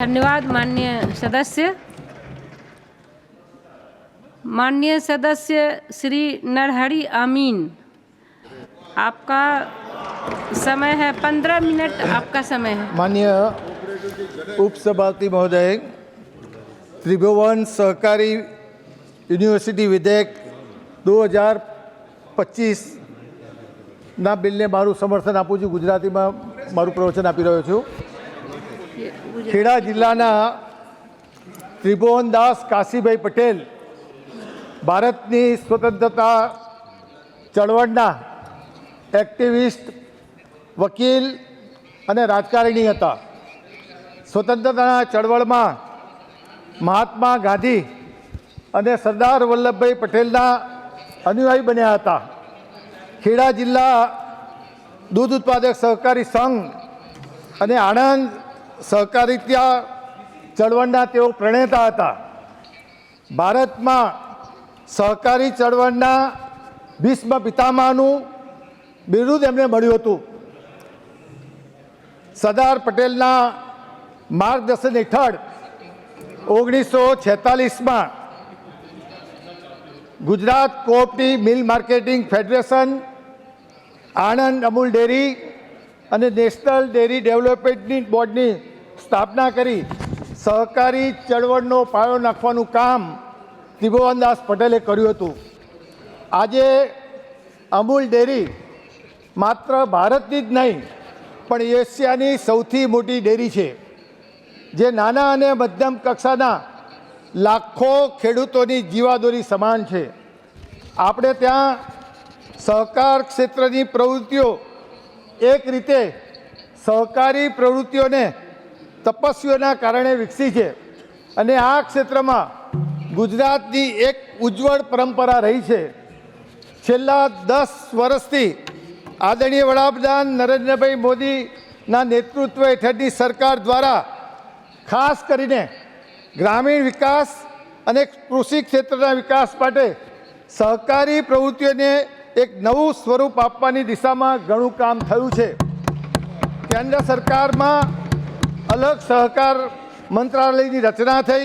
धन्यवाद माननीय सदस्य श्री नरहरि अमीन, आपका समय है 15 मिनट, आपका समय है। माननीय उपसभापति महोदय, त्रिभुवन सहकारी यूनिवर्सिटी विधेयक 2025 ना बिलने मारू समर्थन आपू छूं। गुजराती में मारू प्रवचन आपी रह्यो छूं। खेड़ा जिल्लाना त्रिभुवनदास काशीभाई पटेल भारतनी स्वतंत्रता चळवळना एक्टिविस्ट, वकील अने राजकारणी हता। स्वतंत्रता चळवळमां महात्मा गांधी अने सरदार वल्लभभाई पटेलना अनुयायी बन्या हता। खेड़ा जिल्ला दूध उत्पादक सहकारी संघ अने आणंद सहकारिता चळवळना तेओ प्रणेता हता। भारतमां सहकारी चळवळना भीष्म पितामहनुं बिरुद एमने मळ्युं हतुं। सरदार पटेलना मार्गदर्शन हेठळ 1946 में Gujarat cooperative milk marketing federation, Anand Amul dairy અને નેશનલ ડેરી ડેવલપમેન્ટ બોર્ડની સ્થાપના કરી સહકારી ચળવળનો પાયો નાખવાનું કામ ત્રિભુવનદાસ પટેલે કર્યું હતું। આજે અમૂલ ડેરી માત્ર ભારતની જ નહીં પણ એશિયાની સૌથી મોટી ડેરી છે, જે નાના અને મધ્યમ કક્ષાના લાખો ખેડૂતોની જીવાદોરી સમાન છે। આપણે ત્યાં સહકાર ક્ષેત્રની પ્રવૃત્તિઓ एक रीते सहकारी प्रवृत्तिओने तपस्वीओना कारणे विकसी है अने आ क्षेत्र में गुजरातनी एक उज्जवल परंपरा रही है। छेल्ला 10 वर्षथी आदरणीय वडाप्रधान नरेन्द्रभाई मोदीना नेतृत्व हेठळनी सरकार द्वारा खास करीने ग्रामीण विकास अने कृषि क्षेत्रना विकास माटे सहकारी प्रवृत्तिओने एक नवुं स्वरूप आपवानी दिशामां घणुं काम थयुं छे। केंद्र सरकार में अलग सहकार मंत्रालयनी रचना थई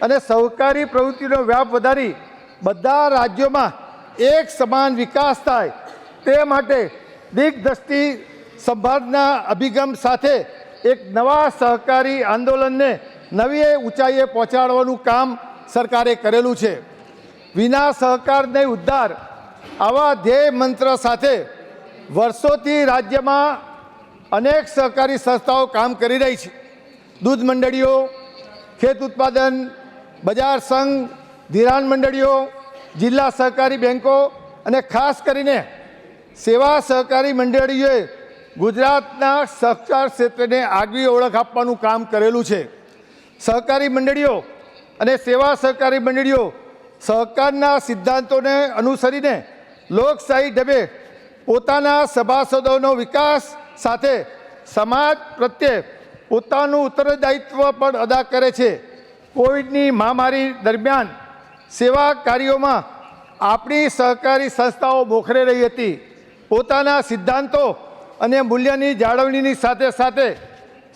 अने सहकारी प्रवृत्तिनो व्याप वधारी बधा राज्यों में एक समान विकास थाय ते माटे दिग्दृष्टि संभाळना अभिगम साथे एक नवा सहकारी आंदोलन ने नवी ऊंचाईए पहोंचाडवानुं काम सरकारे करेलुं छे। विना सहकार नहीं उद्धार आवा ध्येय मंत्र साथे वर्षोथी राज्य में अनेक सहकारी संस्थाओं काम करी रही है। दूध मंडळीओ, खेत उत्पादन बजार संघ, धिराण मंडळीओ, जिला सहकारी बैंकों अने खास करीने सेवा सहकारी मंडळीओए गुजरातना सहकार क्षेत्र ने आगवी ओळख आपवानुं काम करेलुं छे। सहकारी मंडळीओ अने सेवा सहकारी मंडळीओ सहकारना सिद्धांतोने अनुसरीने लोकशाही ढबे पोताना सभासदोनो विकास साथे समाज प्रत्ये पोतानुं उत्तरदायित्व पण अदा करे छे। कोविडनी महामारी दरमियान सेवा कार्योमां आपणी सहकारी संस्थाओ मोखरे रही हती। पोताना सिद्धांतो अने मूल्यनी जाळवणीनी साथे साथे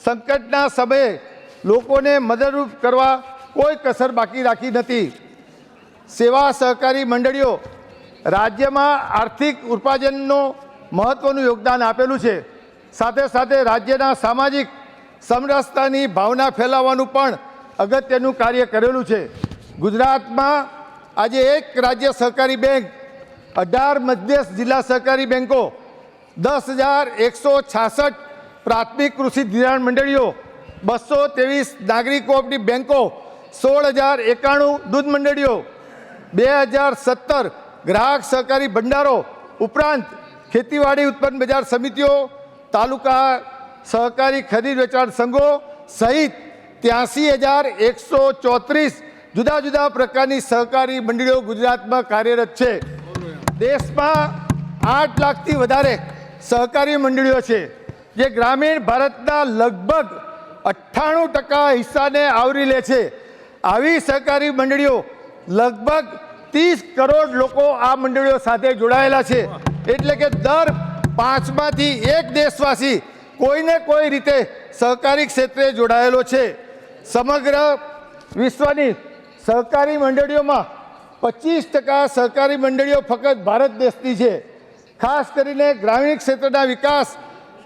संकटना समये लोकोने मददरूप करवा कोई कसर बाकी राखी नथी। सेवा सहकारी मंडळीओ राज्य में आर्थिक उत्पादननो महत्वनुं योगदान आपेलुं छे। साथे साथे राज्यना सामाजिक समरसतानी भावना फैलाववानुं पण अगत्यनुं कार्य करेलुं छे। गुजरात में आज एक राज्य सहकारी बैंक, 18 मध्यस्थ जिला सहकारी बैंकों, 10,166 प्राथमिक कृषि धिराण मंडळीओ, 223 नागरिक कोऑपरेटिव बैंकों, 16,091 दूध मंडळीओ, 2017 ग्राहक सहकारी भंडारों उपरांत खेतीवाड़ी उत्पन्न बजार समितिओ, तालुका सहकारी खरीद वेचाण संघों सहित 83,134 जुदा जुदा प्रकारनी सहकारी मंडळीओ गुजरात में कार्यरत है। देश में 8 लाख थी वधारे सहकारी मंडळीओ छे, जे ग्रामीण भारतना लगभग 98% हिस्सा ने आवरी ले छे। आवी सहकारी मंडळीओ लगभग 30 करोड़ लोको आ मंडळीओ साथे जोड़ायेला छे। एटले के दर 5 मांथी 1 देशवासी कोई ने कोई रीते सहकारी क्षेत्रे जोड़ायेलो छे। સમગ્ર વિશ્વની સહકારી મંડળીઓમાં 25% સહકારી મંડળીઓ ફક્ત ભારત દેશની છે. ખાસ કરીને ગ્રામીણ ક્ષેત્રના વિકાસ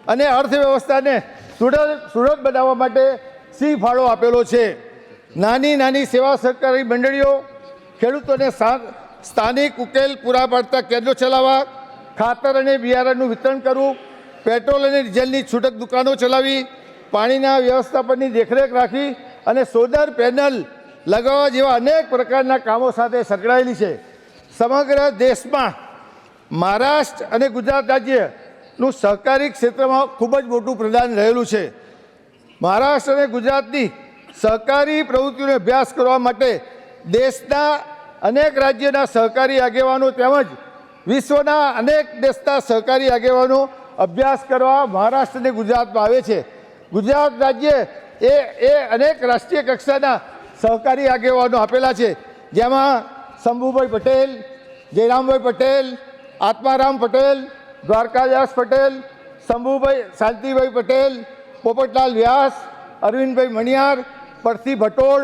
અને અર્થવ્યવસ્થાને સુદૃઢ બનાવવા માટે સિંહ ફાળો આપેલો છે. નાની નાની સેવા સહકારી મંડળીઓ ખેડૂતોને સ્થાનિક ઉકેલ પૂરા પાડતા કેન્દ્રો ચલાવવા, ખાતર અને બિયારણનું વિતરણ કરવું, પેટ્રોલ અને ડીઝલની છૂટક દુકાનો ચલાવી, પાણીના વ્યવસ્થાપનની દેખરેખ રાખી અને સોલર પેનલ લગાવવા જેવા અનેક પ્રકારના કામો સાથે સંકળાયેલી છે. સમગ્ર દેશમાં મહારાષ્ટ્ર અને ગુજરાત રાજ્યનું સહકારી ક્ષેત્રમાં ખૂબ જ મોટું પ્રદાન રહેલું છે. મહારાષ્ટ્ર અને ગુજરાતની સહકારી પ્રવૃત્તિનો અભ્યાસ કરવા માટે દેશના અનેક રાજ્યોના સહકારી આગેવાનો તેમજ વિશ્વના અનેક દેશના સહકારી આગેવાનો અભ્યાસ કરવા મહારાષ્ટ્ર અને ગુજરાતમાં આવે છે. ગુજરાત રાજ્ય એ અનેક રાષ્ટ્રીય કક્ષાના સહકારી આગેવાનો આપેલા છે, જેમાં શંભુભાઈ પટેલ, જયરામભાઈ પટેલ, આત્મારામ પટેલ, દ્વારકાદાસ પટેલ, શંભુભાઈ શાંતિભાઈ પટેલ, પોપટલાલ વ્યાસ, અરવિંદભાઈ મણિયાર, પરથી ભટોળ,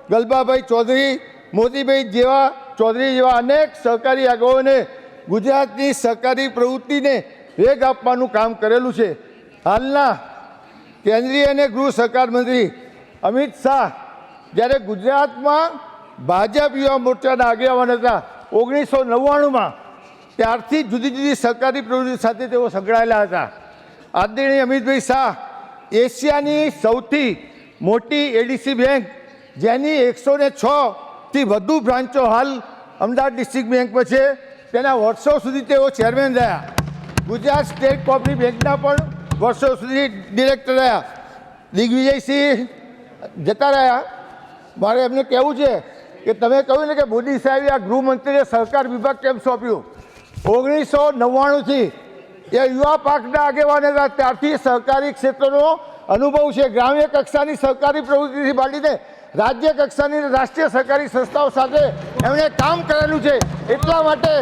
ગલબાભાઈ ચૌધરી, મોતીભાઈ ચૌધરી જેવા અનેક સહકારી આગેવાનોએ ગુજરાતની સહકારી પ્રવૃત્તિને વેગ આપવાનું કામ કરેલું છે. હાલના કેન્દ્રીય અને ગૃહ સહકાર મંત્રી અમિત શાહ જ્યારે ગુજરાતમાં ભાજપ યુવા મોરચાના આગેવાન હતા 1999માં, ત્યારથી જુદી જુદી સહકારી પ્રવૃત્તિ સાથે તેઓ સંકળાયેલા હતા. આદરણીય અમિતભાઈ શાહ એશિયાની સૌથી મોટી એડીસી બેંક, જેની 106થી વધુ બ્રાન્ચો હાલ અમદાવાદ ડિસ્ટ્રિક્ટ બેંકમાં છે, તેના વર્ષો સુધી તેઓ ચેરમેન રહ્યા. ગુજરાત સ્ટેટ કોઓપરેટિવ બેંકના પણ વર્ષો સુધી ડિરેક્ટર રહ્યા. દિગ્વિજયસિંહ જતા રહ્યા. મારે એમને કહેવું છે કે તમે કહ્યું ને કે મોદી સાહેબે આ ગૃહમંત્રીને સહકાર વિભાગ કેમ સોંપ્યું. 1999થી એ યુવા પાકના આગેવાન હતા, ત્યારથી સહકારી ક્ષેત્રનો અનુભવ છે. ગ્રામ્ય કક્ષાની સહકારી પ્રવૃત્તિથી માંડીને રાજ્ય કક્ષાની રાષ્ટ્રીય સહકારી સંસ્થાઓ સાથે એમણે કામ કરેલું છે. એટલા માટે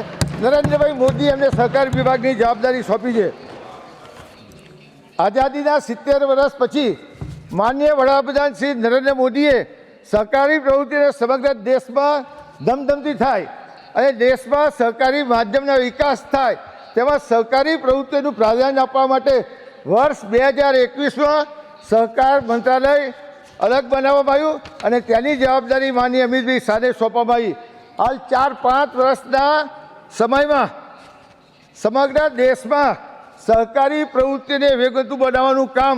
નરેન્દ્રભાઈ મોદી એમને સહકારી વિભાગની જવાબદારી સોંપી છે. આઝાદીના 70 વર્ષ પછી માનનીય વડાપ્રધાન શ્રી નરેન્દ્ર મોદીએ સહકારી પ્રવૃત્તિને સમગ્ર દેશમાં ધમધમતી થાય અને દેશમાં સહકારી માધ્યમના વિકાસ થાય તેમાં સહકારી પ્રવૃત્તિનું પ્રાધાન્ય આપવા માટે વર્ષ 2021માં સહકાર મંત્રાલય અલગ બનાવવામાં આવ્યું અને તેની જવાબદારી માનનીય અમિતભાઈ શાહને સોંપવામાં આવી. હાલ 4-5 વર્ષના સમયમાં સમગ્ર દેશમાં સહકારી પ્રવૃત્તિને વેગવંતુ બનાવવાનું કામ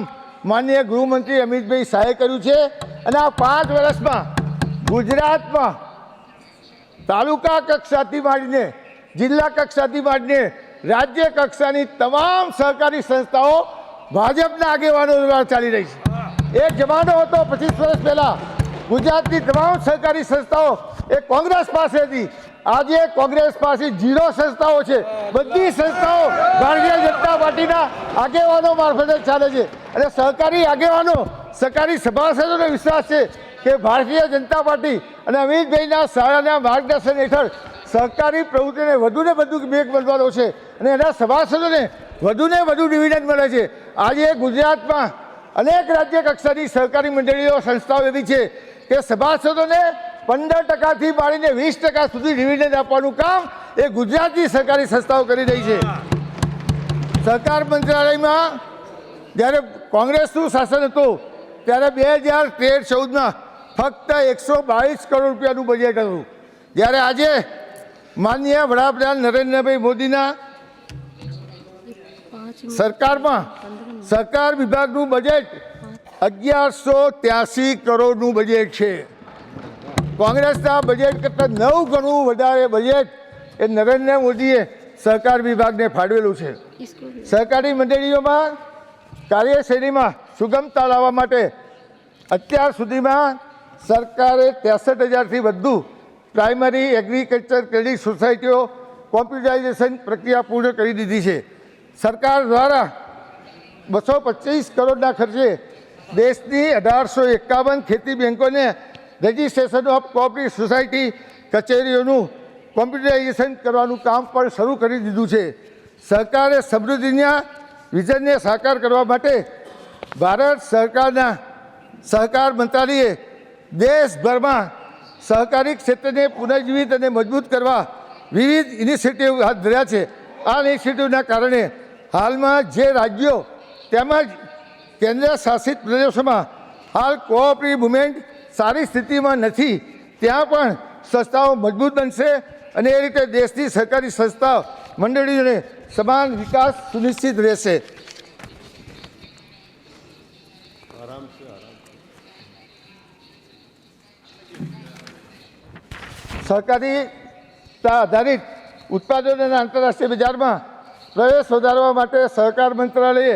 માનનીય ગૃહમંત્રી અમિતભાઈ શાહે કર્યું છે. અને આ 5 વર્ષમાં ગુજરાતમાં તાલુકા કક્ષાથી માંડીને જિલ્લા કક્ષાથી માંડીને રાજ્ય કક્ષાની તમામ સહકારી સંસ્થાઓ ભાજપના આગેવાનો દ્વારા ચાલી રહી છે. એક જમાનો હતો 25 વર્ષ પહેલાં ગુજરાતની તમામ સહકારી સંસ્થાઓ એ કોંગ્રેસ પાસે હતી. આજે કોંગ્રેસ પાસે 0 સંસ્થાઓ છે. બધી સંસ્થાઓ ભારતીય જનતા પાર્ટીના આગેવાનો મારફતે ચાલે છે. અને સહકારી આગેવાનો, સહકારી સભાસદોને વિશ્વાસ છે કે ભારતીય જનતા પાર્ટી અને અમિતભાઈના સારાના માર્ગદર્શન હેઠળ સહકારી પ્રવૃત્તિને વધુને વધુ વેગ મળવાનો છે અને એના સભાસદોને વધુને વધુ ડિવિડન્ડ મળે છે. આજે ગુજરાતમાં અનેક રાજ્ય કક્ષાની સહકારી મંડળીઓ, સંસ્થાઓ એવી છે કે સભાસદોને 15%થી માંડીને 20% સુધી ડિવિડન્ડ આપવાનું કામ એ ગુજરાતની સહકારી સંસ્થાઓ કરી રહી છે. સહકાર મંત્રાલયમાં જ્યારે કોંગ્રેસનું શાસન હતું ત્યારે 2013-14માં ફક્ત 122 કરોડ રૂપિયાનું બજેટ હતું. જ્યારે આજે માનનીય વડાપ્રધાન નરેન્દ્રભાઈ મોદીના સરકારમાં સહકાર વિભાગનું બજેટ 1183 કરોડનું બજેટ છે. કોંગ્રેસના બજેટ કરતાં 9 ગણું વધારે બજેટ એ નરેન્દ્ર મોદીએ સહકાર વિભાગને ફાળવેલું છે. સહકારી મંડળીઓમાં કાર્યશૈલીમાં સુગમતા લાવવા માટે અત્યાર સુધીમાં સરકારે 63,000થી વધુ પ્રાઇમરી એગ્રીકલ્ચર ક્રેડિટ સોસાયટીઓ કોમ્પ્યુટરાઇઝેશન પ્રક્રિયા પૂર્ણ કરી દીધી છે. સરકાર દ્વારા 225 કરોડના ખર્ચે દેશની 1851 ખેતી બેંકોને registration of cooperative society કચેરીઓનું computerisation કરવાનું કામ પણ શરૂ કરી દીધું છે. સરકારે સમૃદ્ધિના વિઝનને સાકાર કરવા માટે ભારત સરકારના સહકાર મંત્રાલયે દેશભરમાં સહકારી ક્ષેત્રને પુનર્જીવિત અને મજબૂત કરવા વિવિધ ઇનિશિયેટિવ હાથ ધર્યા છે. આ ઇનિશિયેટિવના કારણે હાલમાં જે રાજ્યો તેમજ કેન્દ્ર શાસિત પ્રદેશોમાં હાલ કોઓપરેટિવ મુવમેન્ટ સારી સ્થિતિમાં નથી, ત્યાં પણ સંસ્થાઓ મજબૂત બનશે અને એ રીતે દેશની સહકારી સંસ્થાઓ મંડળીઓને સમાન વિકાસ સુનિશ્ચિત રહેશે. સહકારીતા આધારિત ઉત્પાદનોના આંતરરાષ્ટ્રીય બજારમાં પ્રવેશ વધારવા માટે સહકાર મંત્રાલયે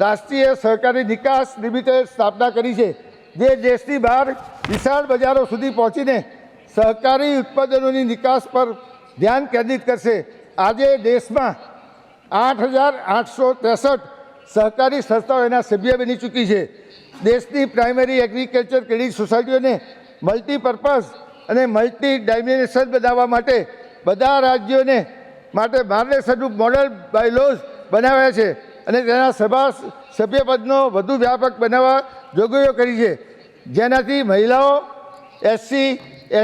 રાષ્ટ્રીય સહકારી નિકાસ લિમિટેડ સ્થાપના કરી છે, જે દેશની બહાર વિશાળ બજારો સુધી પહોંચીને સહકારી ઉત્પાદનોની નિકાસ પર ધ્યાન કેન્દ્રિત કરશે. આજે દેશમાં 8,863 સહકારી સંસ્થાઓ એના સભ્ય બની ચૂકી છે. દેશની પ્રાઇમરી એગ્રીકલ્ચર ક્રેડિટ સોસાયટીઓને મલ્ટીપર્પઝ અને મલ્ટી ડાયમેન્શન બનાવવા માટે બધા રાજ્યોને માટે માર્ગદર્શનનું મોડલ બાયલોઝ બનાવ્યા છે અને તેના સભ્યપદનો વધુ વ્યાપક બનાવવા જોગવાઈઓ કરી છે, જેનાથી મહિલાઓ, SC,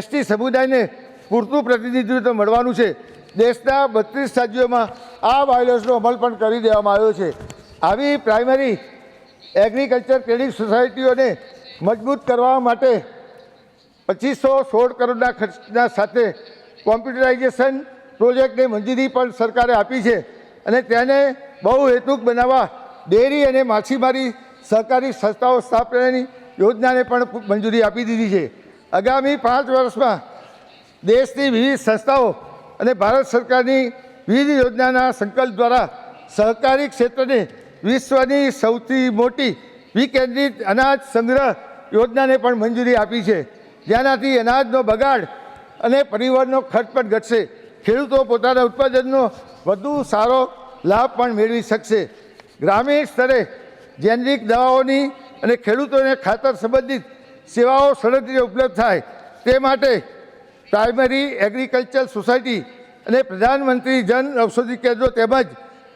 ST સમુદાયને પૂરતું પ્રતિનિધિત્વ મળવાનું છે. દેશના 32 રાજ્યોમાં આ બાયલોઝનો અમલ પણ કરી દેવામાં આવ્યો છે. આવી પ્રાઇમરી એગ્રીકલ્ચર ક્રેડિટ સોસાયટીઓને મજબૂત કરવા માટે 2516 કરોડના ખર્ચના સાથે કોમ્પ્યુટરાઇઝેશન પ્રોજેક્ટને મંજૂરી પણ સરકારે આપી છે અને તેને બહુહેતુક બનાવવા ડેરી અને માછીમારી સહકારી સંસ્થાઓ સ્થાપનાની યોજનાને પણ મંજૂરી આપી દીધી છે. આગામી 5 વર્ષમાં દેશની વિવિધ સંસ્થાઓ અને ભારત સરકારની વિવિધ યોજનાના સંકલ્પ દ્વારા સહકારી ક્ષેત્રને વિશ્વની સૌથી મોટી વિકેન્દ્રિત અનાજ સંગ્રહ યોજનાને પણ મંજૂરી આપી છે, જેનાથી અનાજનો બગાડ અને પરિવહનનો ખર્ચ પણ ઘટશે. ખેડૂતો પોતાના ઉત્પાદનનો વધુ સારો લાભ પણ મેળવી શકશે. ગ્રામીણ સ્તરે જેનરિક દવાઓની અને ખેડૂતોને ખાતર સંબંધિત સેવાઓ સરળ રીતે ઉપલબ્ધ થાય તે માટે પ્રાઇમરી એગ્રીકલ્ચર સોસાયટી અને પ્રધાનમંત્રી જન ઔષધિ કેન્દ્રો તેમજ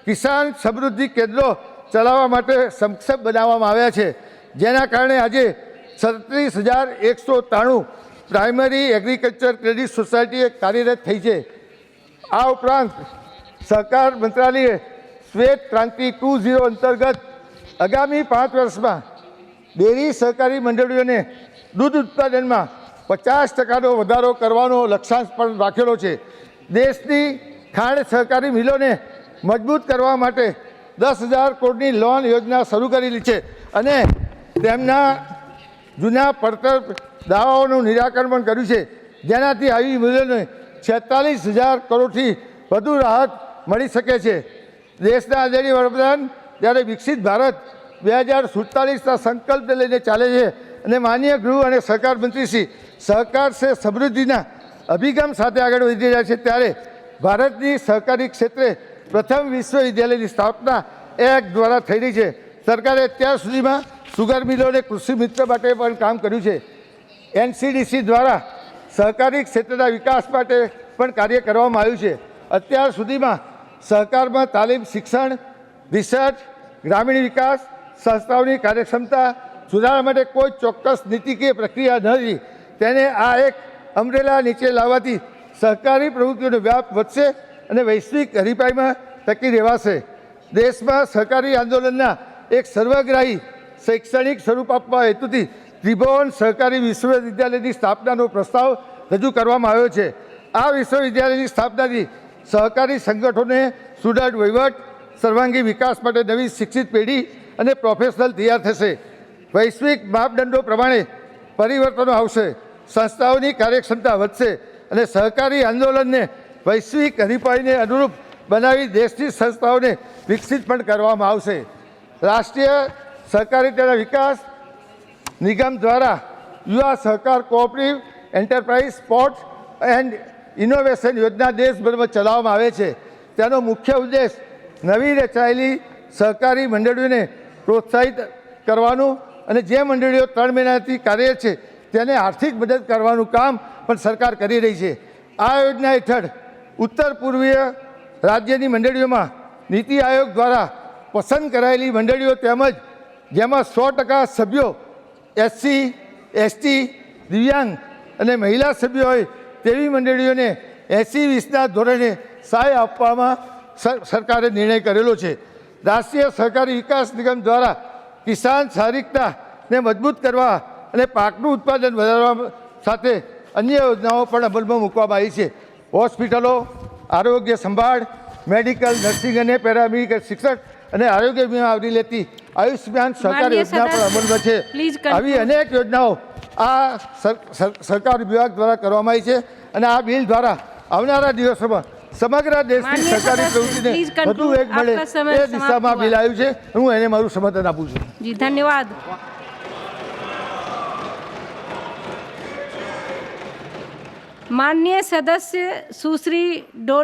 કિસાન સમૃદ્ધિ કેન્દ્રો ચલાવવા માટે સક્ષમ બનાવવામાં આવ્યા છે, જેના કારણે આજે 36,193 પ્રાઇમરી એગ્રીકલ્ચર ક્રેડિટ સોસાયટી કાર્યરત થઈ છે. આ ઉપરાંત સહકાર મંત્રાલયે શ્વેત ક્રાંતિ 2.0 અંતર્ગત આગામી 5 વર્ષમાં ડેરી સહકારી મંડળીઓને દૂધ ઉત્પાદનમાં 50% વધારો કરવાનો લક્ષ્યાંક પણ રાખેલો છે. દેશની ખાંડ સહકારી મિલોને મજબૂત કરવા માટે 10,000 કરોડની લોન યોજના શરૂ કરેલી છે અને તેમના જૂના પડતર દાવાઓનું નિરાકરણ પણ કર્યું છે, જેનાથી આવી મિલોને 46,000 કરોડથી વધુ રાહત મળી શકે છે. દેશના આદરણીય વડાપ્રધાન જ્યારે વિકસિત ભારત 2047ના સંકલ્પને લઈને ચાલે છે અને માનનીય ગૃહ અને સહકાર મંત્રી શ્રી સહકાર સે સમૃદ્ધિના અભિગમ સાથે આગળ વધી રહ્યા છે, ત્યારે ભારતની સહકારી ક્ષેત્રે પ્રથમ વિશ્વવિદ્યાલયની સ્થાપના એક્ટ દ્વારા થઈ રહી છે. સરકારે અત્યાર સુધીમાં સુગર મિલોને કૃષિ મિત્ર માટે પણ કામ કર્યું છે. NCDC દ્વારા સહકારી ક્ષેત્રના વિકાસ માટે પણ કાર્ય કરવામાં આવ્યું છે. અત્યાર સુધીમાં સહકારમાં તાલીમ, શિક્ષણ, રિસર્ચ, ગ્રામીણ વિકાસ સંસ્થાઓની કાર્યક્ષમતા સુધારવા માટે કોઈ ચોક્કસ નીતિકીય પ્રક્રિયા નથી. તેને આ એક અમ્બ્રેલા નીચે લાવવાથી સહકારી પ્રવૃત્તિઓનો વ્યાપ વધશે અને વૈશ્વિક હરીફાઈમાં ટકી રહેવાશે. દેશમાં સહકારી આંદોલનના એક સર્વગ્રાહી શૈક્ષણિક સ્વરૂપ આપવા હેતુથી ત્રિભુવન સહકારી વિશ્વવિદ્યાલયની સ્થાપનાનો પ્રસ્તાવ રજૂ કરવામાં આવ્યો છે. આ વિશ્વવિદ્યાલયની સ્થાપનાથી સહકારી સંગઠનોને સુદૃઢ વહીવટ, સર્વાંગી વિકાસ માટે નવી શિક્ષિત પેઢી અને પ્રોફેશનલ તૈયાર થશે. વૈશ્વિક માપદંડો પ્રમાણે પરિવર્તનો આવશે, સંસ્થાઓની કાર્યક્ષમતા વધશે અને સહકારી આંદોલનને વૈશ્વિક હરીફાઈને અનુરૂપ બનાવી દેશની સંસ્થાઓને વિકસિત પણ કરવામાં આવશે. રાષ્ટ્રીય સહકારિતાના વિકાસ નિગમ દ્વારા યુવા સહકાર cooperative enterprise sports and innovation યોજના દેશભરમાં ચલાવવામાં આવે છે. તેનો મુખ્ય ઉદ્દેશ નવી રચાયેલી સહકારી મંડળીઓને પ્રોત્સાહિત કરવાનું અને જે મંડળીઓ 3 મહિનાથી કાર્યરત છે તેને આર્થિક મદદ કરવાનું કામ પણ સરકાર કરી રહી છે. આ યોજના હેઠળ ઉત્તર પૂર્વીય રાજ્યની મંડળીઓમાં નીતિ આયોગ દ્વારા પસંદ કરાયેલી મંડળીઓ તેમજ જેમાં 100% સભ્યો SC, ST, દિવ્યાંગ અને મહિલા સભ્યો હોય તેવી મંડળીઓને 80-20ના ધોરણે સહાય આપવામાં સરકારે નિર્ણય કરેલો છે. રાષ્ટ્રીય સહકારી વિકાસ નિગમ દ્વારા કિસાન શારીરિકતાને મજબૂત કરવા અને પાકનું ઉત્પાદન વધારવા સાથે અન્ય યોજનાઓ પણ અમલમાં મૂકવામાં આવી છે. હોસ્પિટલો, આરોગ્ય સંભાળ, મેડિકલ, નર્સિંગ અને પેરામેડિકલ શિક્ષણ અને આરોગ્ય વીમા આવરી લેતી આયુષ્યમાન સહકાર યોજના પણ અમલમાં છે. આવી અનેક યોજનાઓ આ સરકાર વિભાગ દ્વારા કરવામાં આવી છે અને આ બિલ દ્વારા આવનારા દિવસોમાં સમગ્ર દેશની સરકારી પ્રવૃત્તિને વધુ વેગ મળે એ દિશામાં બિલ આવ્યું છે. હું એને મારું સમર્થન આપું છું. જી ધન્યવાદ. माननीय सदस्य सुश्री डोल